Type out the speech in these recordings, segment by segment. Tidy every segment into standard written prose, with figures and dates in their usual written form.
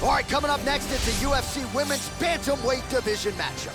All right, coming up next, it's a UFC Women's Bantamweight Division matchup.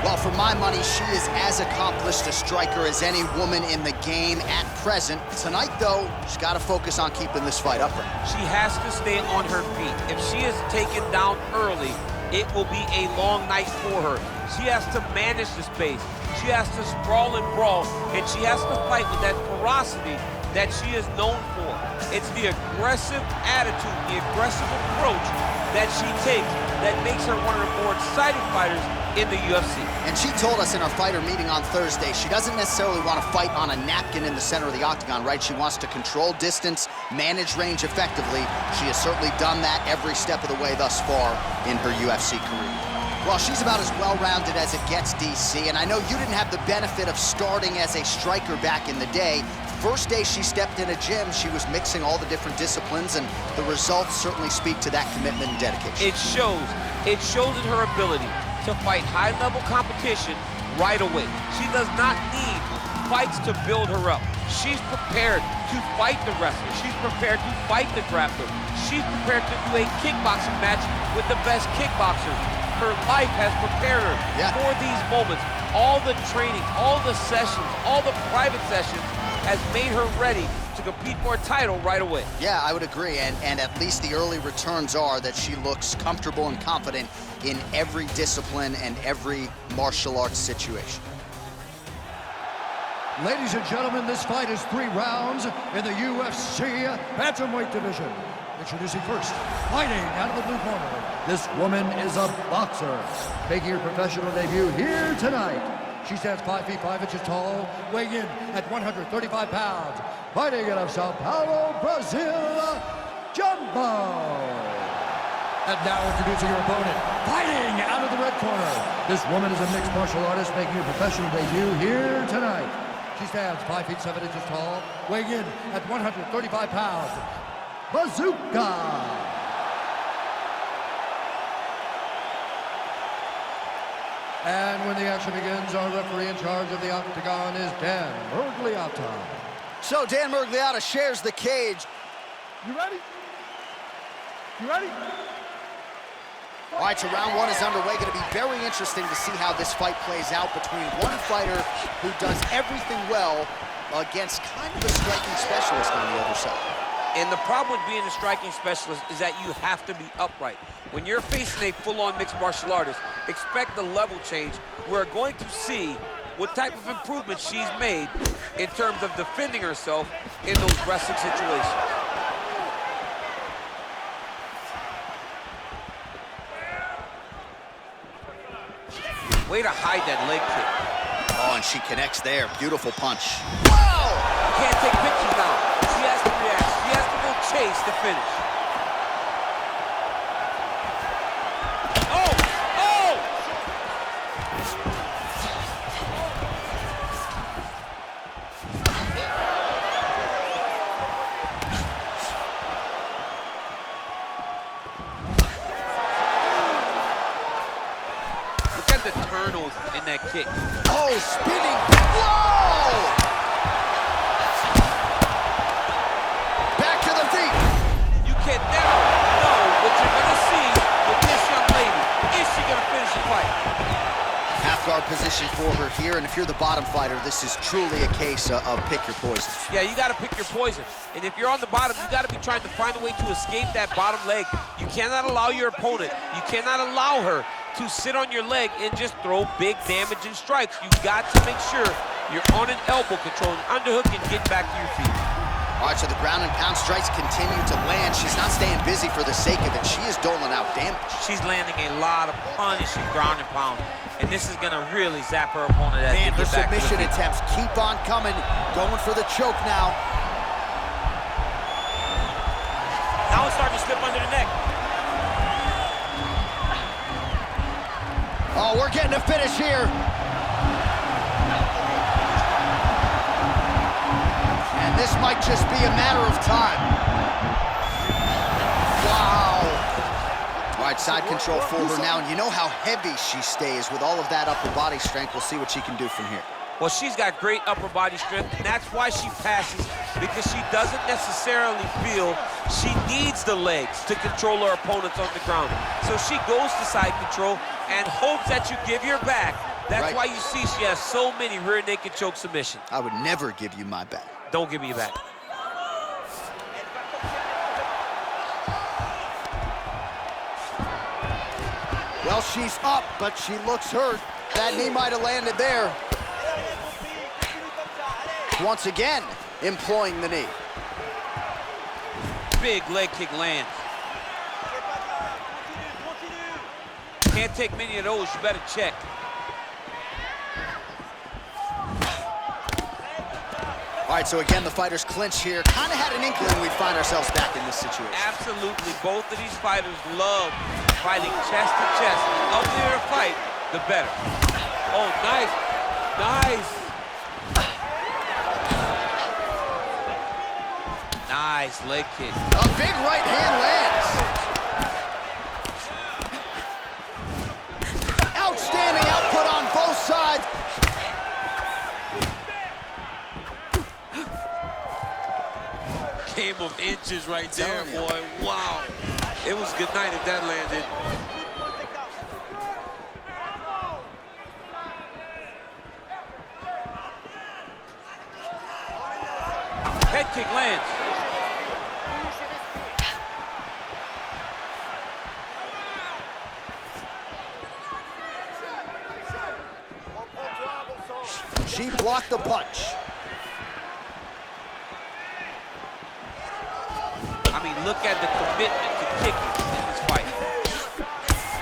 Well, for my money, she is as accomplished a striker as any woman in the game at present. Tonight, though, she's got to focus on keeping this fight upright. She has to stay on her feet. If she is taken down early, it will be a long night for her. She has to manage the space. She has to sprawl and brawl, and she has to fight with that ferocity that she is known for. It's the aggressive attitude, the aggressive approach that she takes that makes her one of the more exciting fighters in the UFC. And she told us in our fighter meeting on Thursday, she doesn't necessarily want to fight on a napkin in the center of the octagon, right? She wants to control distance, manage range effectively. She has certainly done that every step of the way thus far in her UFC career. Well, she's about as well-rounded as it gets, DC, and I know you didn't have the benefit of starting as a striker back in the day. First day she stepped in a gym, she was mixing all the different disciplines, and the results certainly speak to that commitment and dedication. It shows. It shows in her ability to fight high-level competition right away. She does not need fights to build her up. She's prepared to fight the wrestler. She's prepared to fight the grappler. She's prepared to do a kickboxing match with the best kickboxers. Her life has prepared her for these moments. All the training, all the sessions, all the private sessions has made her ready to compete for a title right away. Yeah, I would agree, and at least the early returns are that she looks comfortable and confident in every discipline and every martial arts situation. Ladies and gentlemen, this fight is 3 rounds in the UFC Bantamweight division. Introducing first, fighting out of the blue corner. This woman is a boxer, making her professional debut here tonight. She stands 5 feet 5 inches tall, weighing in at 135 pounds. Fighting out of Sao Paulo, Brazil, Jumbo. And now introducing her opponent, fighting out of the red corner. This woman is a mixed martial artist, making her professional debut here tonight. She stands 5 feet 7 inches tall, weighing in at 135 pounds. Bazooka. And when the action begins, our referee in charge of the octagon is Dan Murgliata. So Dan Murgliata shares the cage. You ready? You ready? All right, so round 1 is underway. Going to be very interesting to see how this fight plays out between one fighter who does everything well against kind of a striking specialist on the other side. And the problem with being a striking specialist is that you have to be upright. When you're facing a full-on mixed martial artist, expect the level change. We're going to see what type of improvement she's made in terms of defending herself in those wrestling situations. Way to hide that leg kick. Oh, and she connects there. Beautiful punch. Whoa! You can't take pictures now. She has to react. She has to go chase the finish. Oh! Oh! Look at the turnover in that kick. Oh, spinning. Whoa! Back to the feet. You can never know what you're going to see with this young lady. Is she going to finish the fight? Half guard position for her here, and if you're the bottom fighter, this is truly a case of pick your poison. Yeah, you got to pick your poison. And if you're on the bottom, you got to be trying to find a way to escape that bottom leg. You cannot allow your opponent, you cannot allow her to sit on your leg and just throw big damaging strikes. You got to make sure you're on an elbow, controlling underhook, and get back to your feet. All right, so the ground and pound strikes continue to land. She's not staying busy for the sake of it. She is doling out damage. She's landing a lot of punishing ground and pound. And this is gonna really zap her opponent as Man, they her get back to the submission feet. attempts keep on coming. Going for the choke now. Now it's starting to slip under the neck. Oh, we're getting a finish here. And this might just be a matter of time. Wow. All right, side control for her now, and you know how heavy she stays with all of that upper body strength. We'll see what she can do from here. Well, she's got great upper body strength, and that's why she passes, because she doesn't necessarily feel she needs the legs to control her opponents on the ground. So she goes to side control and hopes that you give your back. That's why you see she has so many rear naked choke submissions. I would never give you my back. Don't give me your back. Well, she's up, but she looks hurt. That knee might have landed there. Once again, employing the knee. Big leg kick lands. Can't take many of those, you better check. All right, so again, the fighters clinch here. Kind of had an inkling we'd find ourselves back in this situation. Absolutely, both of these fighters love fighting chest to chest. The uglier the fight, the better. Oh, nice, nice. Nice leg kick. A big right hand lands. Outstanding output on both sides. Game of inches right there, boy. Wow. It was good night if that landed. Head kick lands. She blocked the punch. I mean, look at the commitment to kicking in this fight.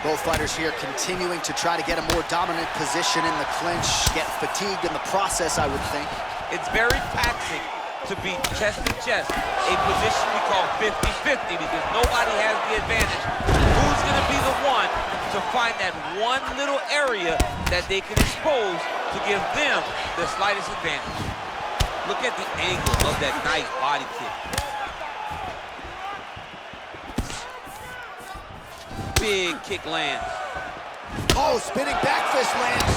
Both fighters here continuing to try to get a more dominant position in the clinch, get fatigued in the process, I would think. It's very taxing to be chest to chest, a position we call 50-50 because nobody has the advantage. Who's going to be the one to find that one little area that they can expose to give them the slightest advantage? Look at the angle of that nice body kick. Big kick lands. Oh, spinning back fist lands.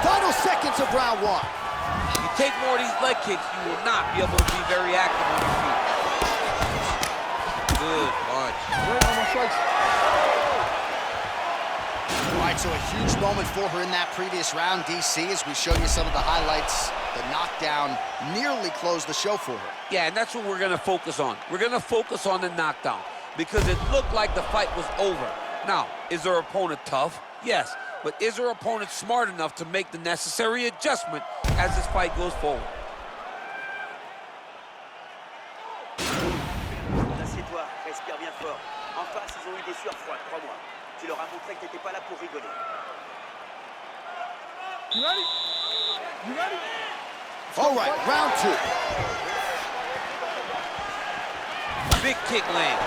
Final seconds of round one. You take more of these leg kicks, you will not be able to be very active on your feet. Good punch. All right, so a huge moment for her in that previous round, DC, as we show you some of the highlights. The knockdown nearly closed the show for her. Yeah, and that's what we're going to focus on. We're going to focus on the knockdown because it looked like the fight was over. Now, is her opponent tough? Yes. But is her opponent smart enough to make the necessary adjustment as this fight goes forward? Assieds-toi, respire bien fort. En face, ils ont eu des sueurs froides, crois-moi. Tu leur as montré que t'étais pas là pour rigoler. You ready? You ready? All right, round two. Big kick lands.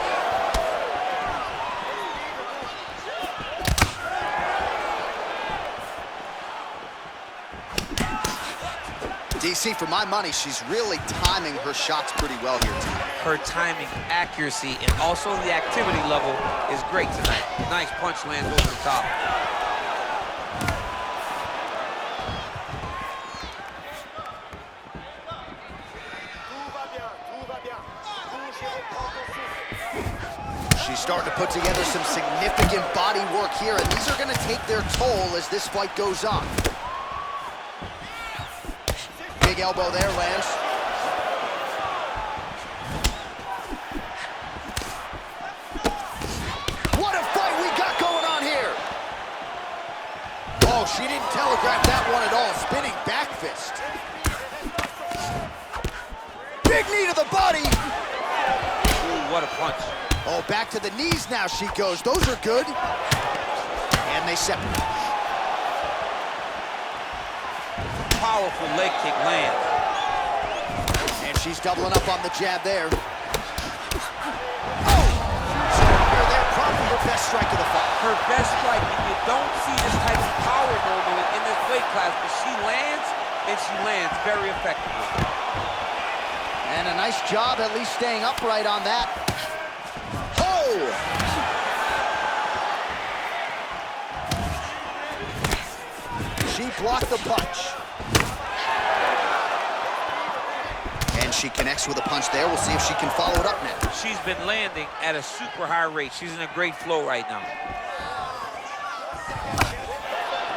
DC, for my money, she's really timing her shots pretty well here tonight. Her timing, accuracy, and also the activity level is great tonight. Nice punch lands over the top. She's starting to put together some significant body work here, and these are going to take their toll as this fight goes on. Big elbow there lands. What a fight we got going on here! Oh, she didn't telegraph that one at all. Spinning back fist. Big knee to the body. Ooh, what a punch. Oh, back to the knees now she goes. Those are good. And they separate. Powerful leg kick lands. And she's doubling up on the jab there. Oh! So here there, probably her best strike of the fight. Her best strike, and you don't see this type of power normally in this weight class, but she lands, and she lands very effectively. And a nice job at least staying upright on that. She blocked the punch. And she connects with a punch there. We'll see if she can follow it up now. She's been landing at a super high rate. She's in a great flow right now.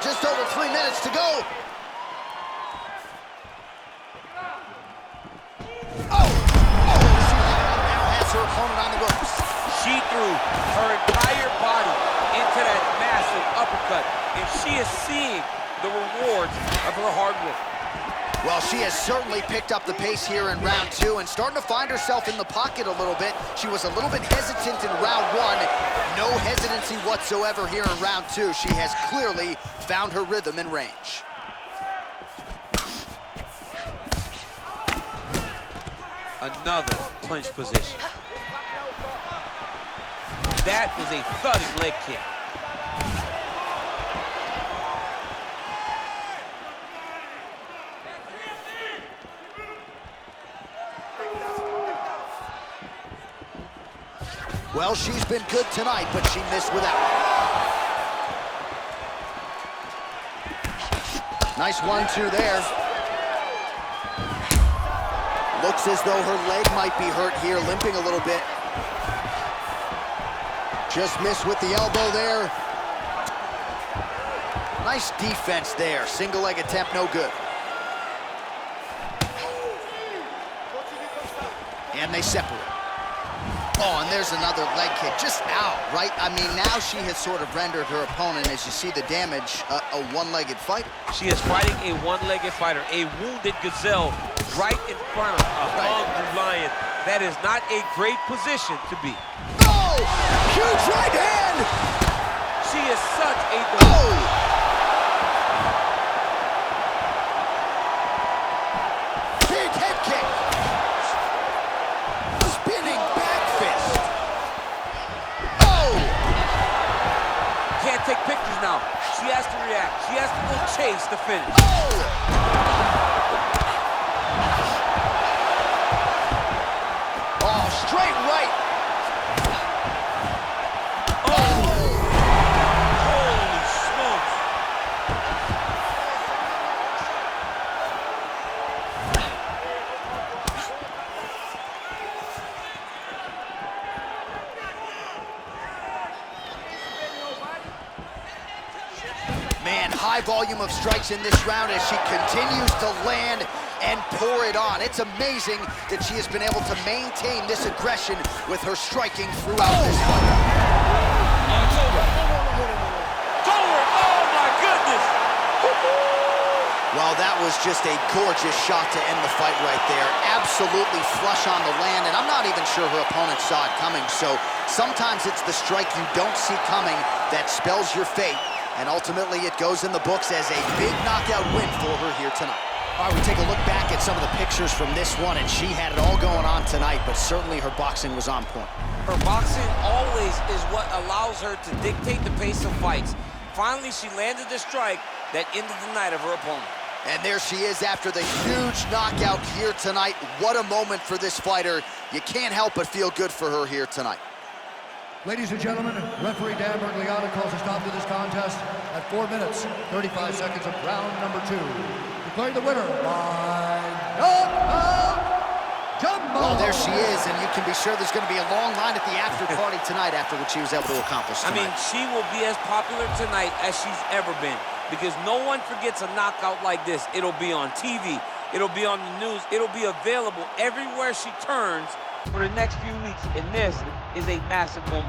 Just over 3 minutes to go. Oh! She now has her opponent on the ropes. She threw her entire body into that massive uppercut, and she is seeing the rewards of her hard work. Well, she has certainly picked up the pace here in round 2 and starting to find herself in the pocket a little bit. She was a little bit hesitant in round 1. No hesitancy whatsoever here in round 2. She has clearly found her rhythm and range. Another clinch position. That was a thudding leg kick. Well, she's been good tonight, but she missed without. Nice 1-2 there. Looks as though her leg might be hurt here, limping a little bit. Just missed with the elbow there. Nice defense there. Single leg attempt, no good. And they separate. Oh, and there's another leg kick, just out, right? I mean, now she has sort of rendered her opponent, as you see the damage, a one-legged fighter. She is fighting a one-legged fighter, a wounded gazelle right in front of a hungry lion. That is not a great position to be. Oh, huge right hand! She is such a... Big head kick! Spinning back fist! Oh! Can't take pictures now. She has to react. She has to go chase the finish. Oh! Oh, straight right! Man, high volume of strikes in this round as she continues to land and pour it on. It's amazing that she has been able to maintain this aggression with her striking throughout this fight. It's over. Oh my goodness! Well, that was just a gorgeous shot to end the fight right there. Absolutely flush on the land, and I'm not even sure her opponent saw it coming. So sometimes it's the strike you don't see coming that spells your fate. And ultimately, it goes in the books as a big knockout win for her here tonight. All right, we take a look back at some of the pictures from this one, and she had it all going on tonight, but certainly her boxing was on point. Her boxing always is what allows her to dictate the pace of fights. Finally, she landed the strike that ended the night of her opponent. And there she is after the huge knockout here tonight. What a moment for this fighter. You can't help but feel good for her here tonight. Ladies and gentlemen, referee Dan Gatto calls a stop to this contest at 4 minutes, 35 seconds of round number 2. Declaring the winner by knockout, Jumbo. Well, there she is, and you can be sure there's going to be a long line at the after party tonight after what she was able to accomplish tonight. I mean, she will be as popular tonight as she's ever been because no one forgets a knockout like this. It'll be on TV. It'll be on the news. It'll be available everywhere she turns for the next few weeks, and this is a massive moment.